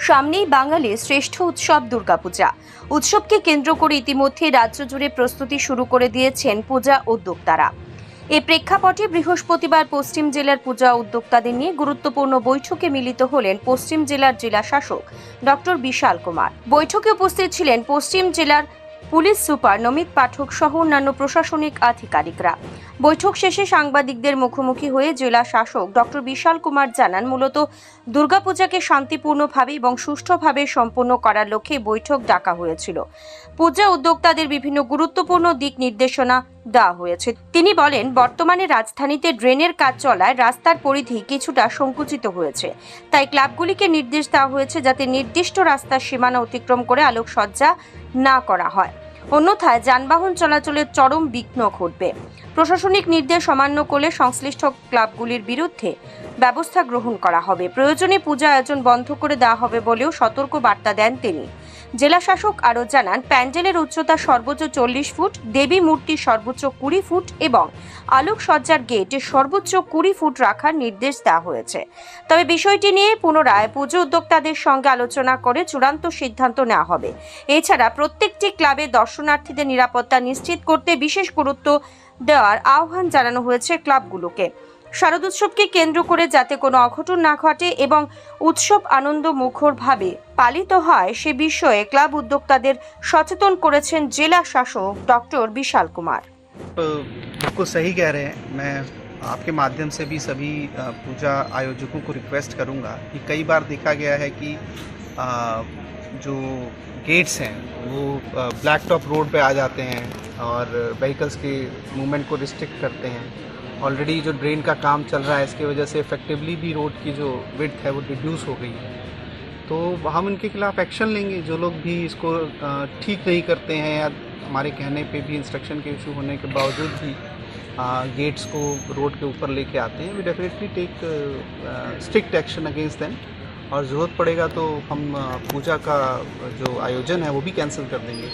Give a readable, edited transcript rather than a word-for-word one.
সামনেই বাঙালির শ্রেষ্ঠ উৎসব দুর্গাপূজা। উৎসবকে কেন্দ্র করে ইতিমধ্যে রাজ্য জুড়ে প্রস্তুতি শুরু করে দিয়েছেন পূজা উদ্যোক্তারা। এ প্রেক্ষাপটে বৃহস্পতিবার পশ্চিম জেলার পূজা উদ্যোক্তাদের নিয়ে গুরুত্বপূর্ণ বৈঠকে মিলিত হলেন পশ্চিম জেলার জেলা শাসক ডক্টর বিশাল কুমার। বৈঠকে উপস্থিত ছিলেন পশ্চিম জেলার পুলিশ সুপার নমিত পাঠক সহ অন্যান্য প্রশাসনিক আধিকারিকরা। বৈঠক শেষে সাংবাদিকদের মুখোমুখি হয়ে জেলা শাসক ডক্টর বিশাল কুমার জানান, মূলত দুর্গাপূজাকে শান্তিপূর্ণভাবে এবং সুষ্ঠুভাবে সম্পন্ন করার লক্ষ্যে বৈঠক ডাকা হয়েছিল। পূজা উদ্যোক্তাদের বিভিন্ন গুরুত্বপূর্ণ দিক নির্দেশনা দেওয়া হয়েছে। তিনি বলেন, বর্তমানে রাজধানীতে ড্রেনের কাজ চলায় রাস্তার পরিধি কিছুটা সংকুচিত হয়েছে। তাই ক্লাবগুলিকে নির্দেশ দেওয়া হয়েছে যাতে নির্দিষ্ট রাস্তার সীমানা অতিক্রম করে আলোকসজ্জা না করা হয়, অন্যথায় যানবাহন চলাচলের চরম বিঘ্ন ঘটবে। প্রশাসনিক নির্দেশ অমান্য করলে সংশ্লিষ্ট ক্লাবগুলির বিরুদ্ধে ব্যবস্থা গ্রহণ করা হবে। প্রয়োজনে পূজা আয়োজন বন্ধ করে দেওয়া হবে বলেও সতর্ক বার্তা দেন তিনি। জেলা শাসক আরও জানান, প্যান্ডেলের উচ্চতা সর্বোচ্চ 40 ফুট, দেবী মূর্তি সর্বোচ্চ 20 ফুট এবং আলোকসজ্জার গেট সর্বোচ্চ 20 ফুট রাখার নির্দেশ দেওয়া হয়েছে। তবে বিষয়টি নিয়ে পুনরায় পুজো উদ্যোক্তাদের সঙ্গে আলোচনা করে চূড়ান্ত সিদ্ধান্ত নেওয়া হবে। এছাড়া প্রত্যেকটি ক্লাবে দর্শনার্থীদের নিরাপত্তা নিশ্চিত করতে বিশেষ গুরুত্ব দেওয়ার আহ্বান জানানো হয়েছে ক্লাবগুলোকে। শারদোৎসবকে কেন্দ্র করে যাতে কোনো অঘটন না ঘটে এবং উৎসব আনন্দ মুখরভাবে পালিত হয় সে বিষয়ে ক্লাব উদ্যোক্তাদের সচেতন করেছেন জেলা শাসক ডক্টর বিশাল কুমার। बिल्कुल सही कह रहे हैं। मैं आपके माध्यम से भी सभी पूजा आयोजकों को रिक्वेस्ट करूंगा कि कई बार देखा गया है कि जो गेट्स हैं वो ब्लैक टॉप रोड पे आ जाते हैं और व्हीकल्स के मूवमेंट को रिस्ट्रिक्ट करते हैं। ऑलरेडी जो ड्रेन का काम चल रहा है इसकी वजह से इफेक्टिवली भी रोड की जो विड्थ है वो रिड्यूस हो गई है। तो हम इनके खिलाफ एक्शन लेंगे। जो लोग भी इसको ठीक नहीं करते हैं या हमारे कहने पे भी इंस्ट्रक्शन के इशू होने के बावजूद भी गेट्स को रोड के ऊपर लेके आते हैं, we definitely take strict action against them. और ज़रूरत पड़ेगा तो हम पूजा का जो आयोजन है वो भी कैंसिल कर देंगे।